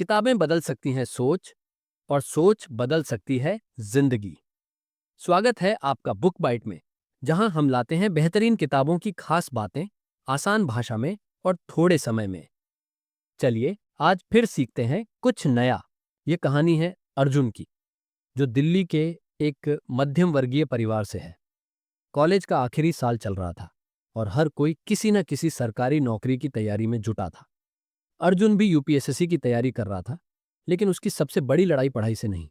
किताबें बदल सकती हैं सोच और सोच बदल सकती है जिंदगी। स्वागत है आपका बुक बाइट में, जहां हम लाते हैं बेहतरीन किताबों की खास बातें आसान भाषा में और थोड़े समय में। चलिए आज फिर सीखते हैं कुछ नया। ये कहानी है अर्जुन की, जो दिल्ली के एक मध्यम वर्गीय परिवार से है। कॉलेज का आखिरी साल चल रहा था और हर कोई किसी न किसी सरकारी नौकरी की तैयारी में जुटा था। अर्जुन भी यूपीएसएससी की तैयारी कर रहा था, लेकिन उसकी सबसे बड़ी लड़ाई पढ़ाई से नहीं,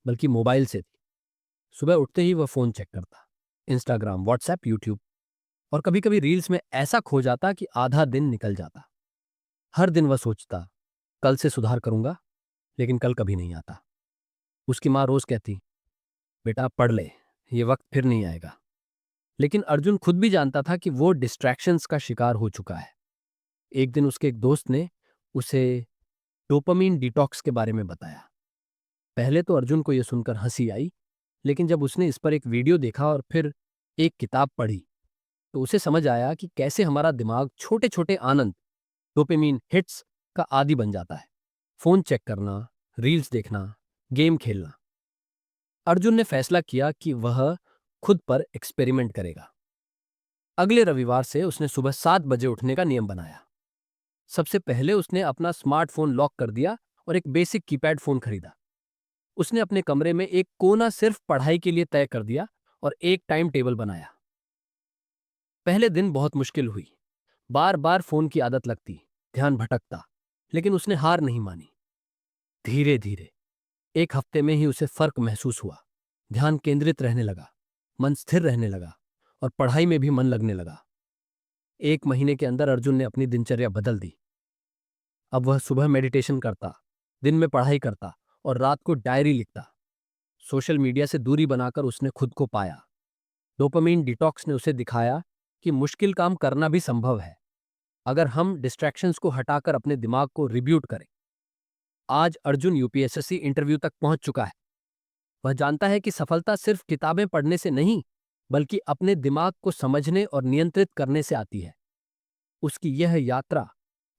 बल्कि मोबाइल से थी। सुबह उठते ही वह फोन चेक करता, इंस्टाग्राम, व्हाट्सएप, यूट्यूब, और कभी कभी रील्स में ऐसा खो जाता कि आधा दिन निकल जाता। हर दिन वह सोचता, कल से सुधार करूंगा, लेकिन कल कभी नहीं आता। उसकी माँ रोज कहती, बेटा पढ़ ले, ये वक्त फिर नहीं आएगा। लेकिन अर्जुन खुद भी जानता था कि वो डिस्ट्रैक्शंस का शिकार हो चुका है। एक दिन उसके एक दोस्त ने उसे डोपामीन डिटॉक्स के बारे में बताया। पहले तो अर्जुन को यह सुनकर हंसी आई, लेकिन जब उसने इस पर एक वीडियो देखा और फिर एक किताब पढ़ी, तो उसे समझ आया कि कैसे हमारा दिमाग छोटे छोटे आनंद, डोपामीन हिट्स का आदी बन जाता है। फोन चेक करना, रील्स देखना, गेम खेलना। अर्जुन ने फैसला किया कि वह खुद पर एक्सपेरिमेंट करेगा। अगले रविवार से उसने सुबह 7 बजे उठने का नियम बनाया। सबसे पहले उसने अपना स्मार्टफोन लॉक कर दिया और एक बेसिक कीपैड फोन खरीदा। उसने अपने कमरे में एक कोना सिर्फ पढ़ाई के लिए तय कर दिया और एक टाइम टेबल बनाया। पहले दिन बहुत मुश्किल हुई। बार बार फोन की आदत लगती, ध्यान भटकता, लेकिन उसने हार नहीं मानी। धीरे धीरे एक हफ्ते में ही उसे फर्क महसूस हुआ। ध्यान केंद्रित रहने लगा, मन स्थिर रहने लगा और पढ़ाई में भी मन लगने लगा। 1 महीने के अंदर अर्जुन ने अपनी दिनचर्या बदल दी। अब वह सुबह मेडिटेशन करता, दिन में पढ़ाई करता और रात को डायरी लिखता। सोशल मीडिया से दूरी बनाकर उसने खुद को पाया। डोपामीन डिटॉक्स ने उसे दिखाया कि मुश्किल काम करना भी संभव है, अगर हम डिस्ट्रैक्शंस को हटाकर अपने दिमाग को रिब्यूट करें। आज अर्जुन यूपीएसएससी इंटरव्यू तक पहुंच चुका है। वह जानता है कि सफलता सिर्फ किताबें पढ़ने से नहीं, बल्कि अपने दिमाग को समझने और नियंत्रित करने से आती है। उसकी यह यात्रा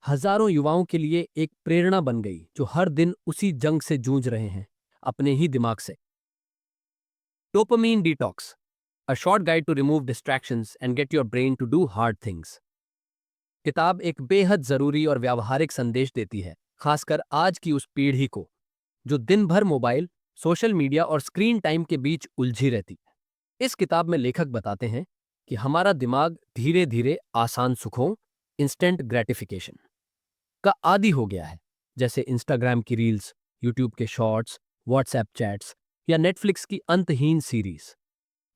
हजारों युवाओं के लिए एक प्रेरणा बन गई, जो हर दिन उसी जंग से जूझ रहे हैं, अपने ही दिमाग से। Dopamine detox, A short guide to remove distractions and get your brain to do hard things। किताब एक बेहद जरूरी और व्यावहारिक संदेश देती है, खासकर आज की उस पीढ़ी को जो दिन भर मोबाइल, सोशल मीडिया और स्क्रीन टाइम के बीच उलझी रहती है। इस किताब में लेखक बताते हैं कि हमारा दिमाग धीरे धीरे आसान सुखों, इंस्टेंट ग्रेटिफिकेशन का आदी हो गया है, जैसे इंस्टाग्राम की रील्स, यूट्यूब के शॉर्ट्स, व्हाट्सएप चैट्स या नेटफ्लिक्स की अंतहीन सीरीज।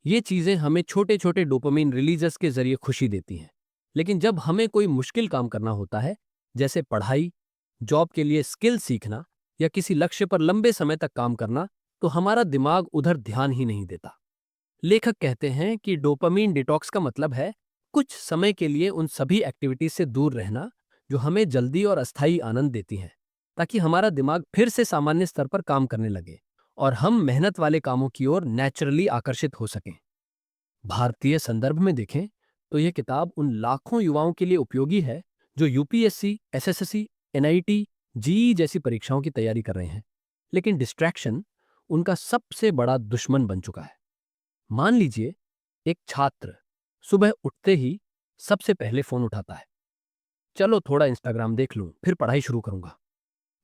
ये चीजें हमें छोटे छोटे डोपामीन रिलीजर्स के जरिए खुशी देती हैं, लेकिन जब हमें कोई मुश्किल काम करना होता है, जैसे पढ़ाई, जॉब के लिए स्किल सीखना या किसी लक्ष्य पर लंबे समय तक काम करना, तो हमारा दिमाग उधर ध्यान ही नहीं देता। लेखक कहते हैं कि डोपामीन डिटॉक्स का मतलब है कुछ समय के लिए उन सभी एक्टिविटीज से दूर रहना जो हमें जल्दी और अस्थायी आनंद देती हैं, ताकि हमारा दिमाग फिर से सामान्य स्तर पर काम करने लगे और हम मेहनत वाले कामों की ओर नेचुरली आकर्षित हो सकें। भारतीय संदर्भ में देखें तो यह किताब उन लाखों युवाओं के लिए उपयोगी है जो यूपीएससी, एसएससी, एनआईटी, जेईई जैसी परीक्षाओं की तैयारी कर रहे हैं, लेकिन डिस्ट्रैक्शन उनका सबसे बड़ा दुश्मन बन चुका है। मान लीजिए एक छात्र सुबह उठते ही सबसे पहले फोन उठाता है। चलो थोड़ा इंस्टाग्राम देख लूं, फिर पढ़ाई शुरू करूंगा।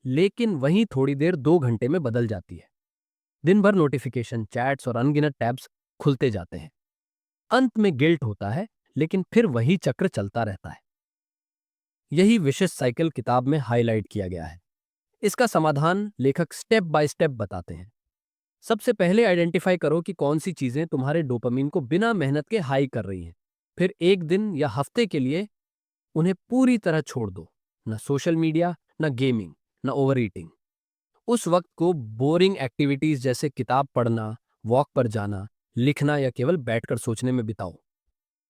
लेकिन वहीं थोड़ी देर 2 घंटे में बदल जाती है। दिन भर नोटिफिकेशन, चैट्स और अनगिनत टैब्स खुलते जाते हैं। अंत में गिल्ट होता है, लेकिन फिर वही चक्र चलता रहता है। यही विशेष साइकिल किताब में हाईलाइट किया गया है। इसका समाधान लेखक स्टेप बाय स्टेप बताते हैं। सबसे पहले आइडेंटिफाई करो कि कौन सी चीजें तुम्हारे डोपामीन को बिना मेहनत के हाई कर रही हैं। फिर एक दिन या हफ्ते के लिए उन्हें पूरी तरह छोड़ दो। न सोशल मीडिया, न गेमिंग, न ओवर ईटिंग। उस वक्त को बोरिंग एक्टिविटीज जैसे किताब पढ़ना, वॉक पर जाना, लिखना या केवल बैठकर सोचने में बिताओ।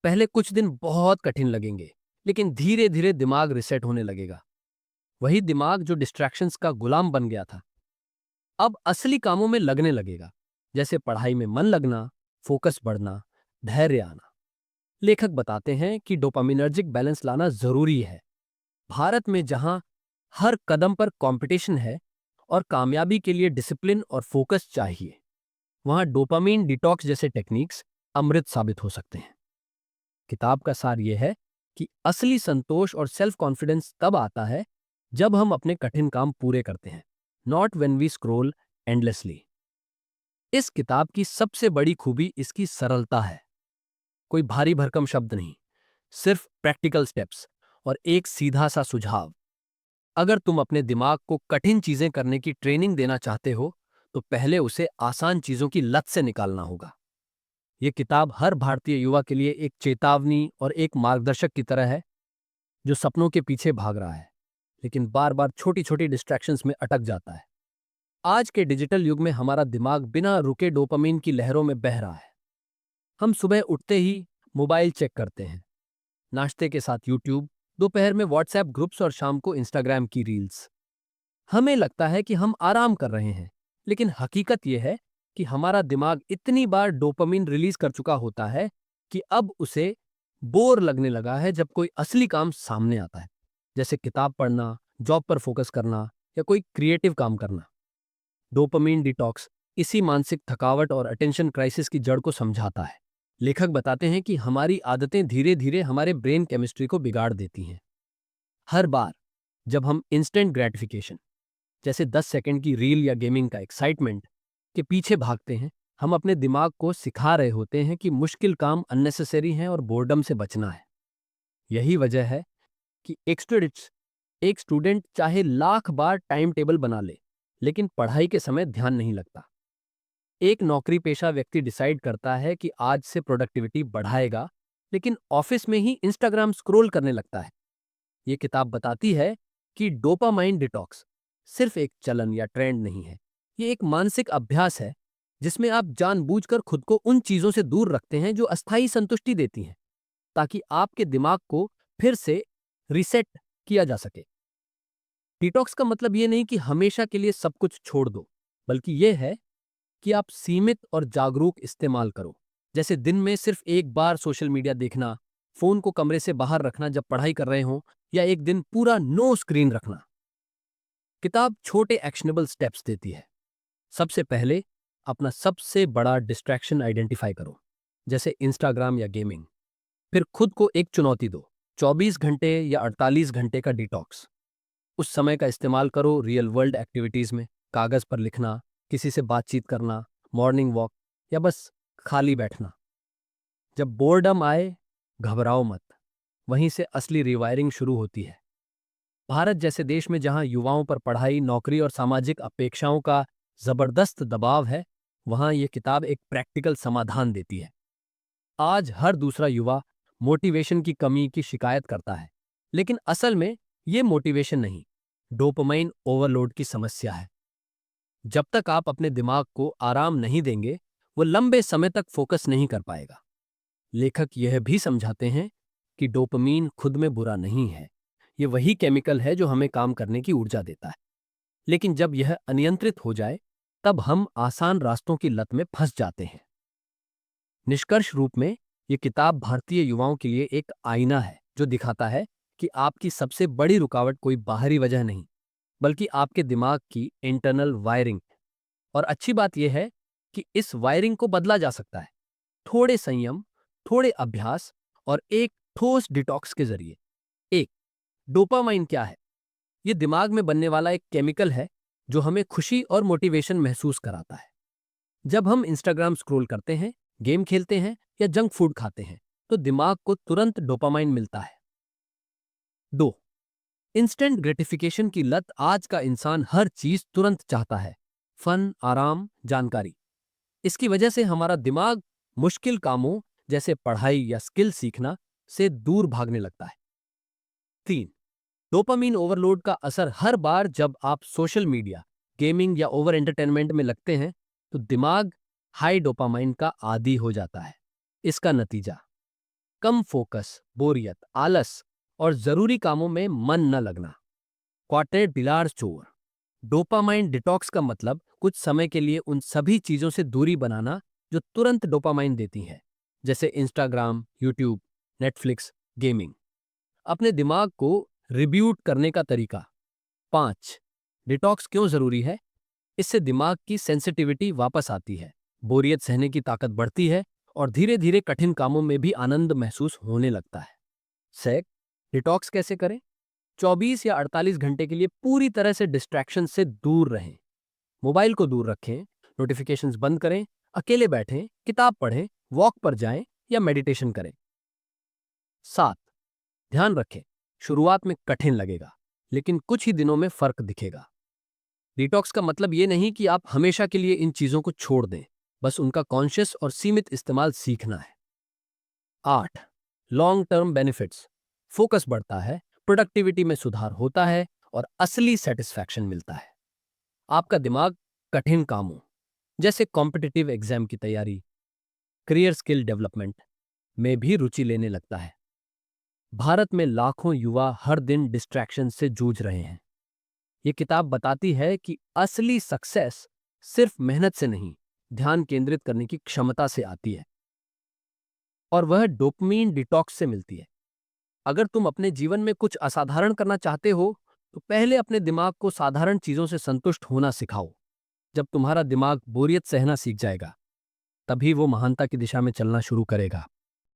पहले कुछ दिन बहुत कठिन लगेंगे, लेकिन धीरे धीरे दिमाग रिसेट होने लगेगा। वही दिमाग जो डिस्ट्रैक्शंस का गुलाम बन गया था, अब असली कामों में लगने लगेगा, जैसे पढ़ाई में मन लगना, फोकस बढ़ना, धैर्य आना। लेखक बताते हैं कि डोपामिनर्जिक बैलेंस लाना जरूरी है। भारत में जहां हर कदम पर कंपटीशन है और कामयाबी के लिए डिसिप्लिन और फोकस चाहिए। वहां डोपामीन डिटॉक्स जैसे टेक्निक्स अमृत साबित हो सकते हैं। किताब का सार यह है कि असली संतोष और सेल्फ कॉन्फिडेंस तब आता है जब हम अपने कठिन काम पूरे करते हैं, not when we scroll endlessly. इस किताब की सबसे बड़ी खूबी इसकी सरलता है। कोई भारी भरकम शब्द नहीं, सिर्फ प्रैक्टिकल स्टेप्स और एक सीधा सा सुझाव। अगर तुम अपने दिमाग को कठिन चीजें करने की ट्रेनिंग देना चाहते हो, तो पहले उसे आसान चीजों की लत से निकालना होगा। यह किताब हर भारतीय युवा के लिए एक चेतावनी और एक मार्गदर्शक की तरह है, जो सपनों के पीछे भाग रहा है लेकिन बार बार छोटी छोटी डिस्ट्रैक्शंस में अटक जाता है। आज के डिजिटल युग में हमारा दिमाग बिना रुके डोपामीन की लहरों में बह रहा है। हम सुबह उठते ही मोबाइल चेक करते हैं, नाश्ते के साथ यूट्यूब, दोपहर में व्हाट्सएप ग्रुप्स और शाम को इंस्टाग्राम की रील्स। हमें लगता है कि हम आराम कर रहे हैं, लेकिन हकीकत यह है कि हमारा दिमाग इतनी बार डोपामिन रिलीज कर चुका होता है कि अब उसे बोर लगने लगा है जब कोई असली काम सामने आता है, जैसे किताब पढ़ना, जॉब पर फोकस करना या कोई क्रिएटिव काम करना। डोपामिन डिटॉक्स इसी मानसिक थकावट और अटेंशन क्राइसिस की जड़ को समझाता है। लेखक बताते हैं कि हमारी आदतें धीरे धीरे हमारे ब्रेन केमिस्ट्री को बिगाड़ देती हैं। हर बार जब हम इंस्टेंट ग्रेटिफिकेशन, जैसे 10 सेकंड की रील या गेमिंग का एक्साइटमेंट के पीछे भागते हैं, हम अपने दिमाग को सिखा रहे होते हैं कि मुश्किल काम अननेसेसरी हैं और बोर्डम से बचना है। यही वजह है कि एक स्टूडेंट चाहे लाख बार टाइम टेबल बना ले, लेकिन पढ़ाई के समय ध्यान नहीं लगता। एक नौकरी पेशा व्यक्ति डिसाइड करता है कि आज से प्रोडक्टिविटी बढ़ाएगा, लेकिन ऑफिस में ही इंस्टाग्राम स्क्रॉल करने लगता है। ये किताब बताती है कि डोपामाइन डिटॉक्स सिर्फ एक चलन या ट्रेंड नहीं है, ये एक मानसिक अभ्यास है जिसमें आप जानबूझकर खुद को उन चीजों से दूर रखते हैं जो अस्थायी संतुष्टि देती हैं, ताकि आपके दिमाग को फिर से रिसेट किया जा सके। डिटॉक्स का मतलब ये नहीं कि हमेशा के लिए सब कुछ छोड़ दो, बल्कि यह है कि आप सीमित और जागरूक इस्तेमाल करो। जैसे दिन में सिर्फ एक बार सोशल मीडिया देखना, फोन को कमरे से बाहर रखना जब पढ़ाई कर रहे हो, या एक दिन पूरा नो स्क्रीन रखना। किताब छोटे एक्शनेबल स्टेप्स देती है। सबसे पहले अपना सबसे बड़ा डिस्ट्रैक्शन आइडेंटिफाई करो, जैसे इंस्टाग्राम या गेमिंग। फिर खुद को एक चुनौती दो, 24 घंटे या 48 घंटे का डिटॉक्स। उस समय का इस्तेमाल करो रियल वर्ल्ड एक्टिविटीज में, कागज पर लिखना, किसी से बातचीत करना, मॉर्निंग वॉक या बस खाली बैठना। जब बोर्डम आए, घबराओ मत, वहीं से असली रिवायरिंग शुरू होती है। भारत जैसे देश में जहां युवाओं पर पढ़ाई, नौकरी और सामाजिक अपेक्षाओं का जबरदस्त दबाव है, वहां यह किताब एक प्रैक्टिकल समाधान देती है। आज हर दूसरा युवा मोटिवेशन की कमी की शिकायत करता है, लेकिन असल में यह मोटिवेशन नहीं, डोपामाइन ओवरलोड की समस्या है। जब तक आप अपने दिमाग को आराम नहीं देंगे, वो लंबे समय तक फोकस नहीं कर पाएगा। लेखक यह भी समझाते हैं कि डोपामीन खुद में बुरा नहीं है, ये वही केमिकल है जो हमें काम करने की ऊर्जा देता है। लेकिन जब यह अनियंत्रित हो जाए, तब हम आसान रास्तों की लत में फंस जाते हैं। निष्कर्ष रूप में यह किताब भारतीय युवाओं के लिए एक आईना है जो दिखाता है कि आपकी सबसे बड़ी रुकावट कोई बाहरी वजह नहीं, बल्कि आपके दिमाग की इंटरनल वायरिंग। और अच्छी बात यह है कि इस वायरिंग को बदला जा सकता है, थोड़े संयम, थोड़े अभ्यास और एक ठोस डिटॉक्स के जरिए। एक, डोपामाइन क्या है? यह दिमाग में बनने वाला एक केमिकल है जो हमें खुशी और मोटिवेशन महसूस कराता है। जब हम इंस्टाग्राम स्क्रॉल करते हैं, गेम खेलते हैं या जंक फूड खाते हैं, तो दिमाग को तुरंत डोपामाइन मिलता है। दो, इंस्टेंट ग्रेटिफिकेशन की लत। आज का इंसान हर चीज तुरंत चाहता है, फन, आराम, जानकारी। इसकी वजह से हमारा दिमाग मुश्किल कामों जैसे पढ़ाई या स्किल सीखना से दूर भागने लगता है। तीन, डोपामीन ओवरलोड का असर। हर बार जब आप सोशल मीडिया, गेमिंग या ओवर एंटरटेनमेंट में लगते हैं, तो दिमाग हाई डोपामाइन का आदी हो जाता है। इसका नतीजा कम फोकस, बोरियत, आलस और जरूरी कामों में मन न लगना। क्वार्टेट बिलार चोर। डोपामाइन डिटॉक्स का मतलब कुछ समय के लिए उन सभी चीजों से दूरी बनाना जो तुरंत डोपामाइन देती हैं, जैसे इंस्टाग्राम, यूट्यूब, नेटफ्लिक्स, गेमिंग। अपने दिमाग को रिब्यूट करने का तरीका। 5. डिटॉक्स क्यों जरूरी है? इससे दिमाग की सेंसिटिविटी वापस आती है, बोरियत सहने की ताकत बढ़ती है और धीरे धीरे कठिन कामों में भी आनंद महसूस होने लगता है। सेक डिटॉक्स कैसे करें? 24 या 48 घंटे के लिए पूरी तरह से डिस्ट्रैक्शन से दूर रहें। मोबाइल को दूर रखें, नोटिफिकेशंस बंद करें, अकेले बैठें, किताब पढ़ें, वॉक पर जाएं या मेडिटेशन करें। 7. ध्यान रखें, शुरुआत में कठिन लगेगा, लेकिन कुछ ही दिनों में फर्क दिखेगा। डिटॉक्स का मतलब ये नहीं कि आप हमेशा के लिए इन चीजों को छोड़ दें, बस उनका कॉन्शियस और सीमित इस्तेमाल सीखना है। 8. Long term benefits. फोकस बढ़ता है, प्रोडक्टिविटी में सुधार होता है और असली सेटिस्फैक्शन मिलता है। आपका दिमाग कठिन कामों जैसे कॉम्पिटिटिव एग्जाम की तैयारी, करियर स्किल डेवलपमेंट में भी रुचि लेने लगता है। भारत में लाखों युवा हर दिन डिस्ट्रैक्शन से जूझ रहे हैं। ये किताब बताती है कि असली सक्सेस सिर्फ मेहनत से नहीं, ध्यान केंद्रित करने की क्षमता से आती है, और वह डोपामाइन डिटॉक्स से मिलती है। अगर तुम अपने जीवन में कुछ असाधारण करना चाहते हो, तो पहले अपने दिमाग को साधारण चीजों से संतुष्ट होना सिखाओ। जब तुम्हारा दिमाग बोरियत सहना सीख जाएगा, तभी वो महानता की दिशा में चलना शुरू करेगा।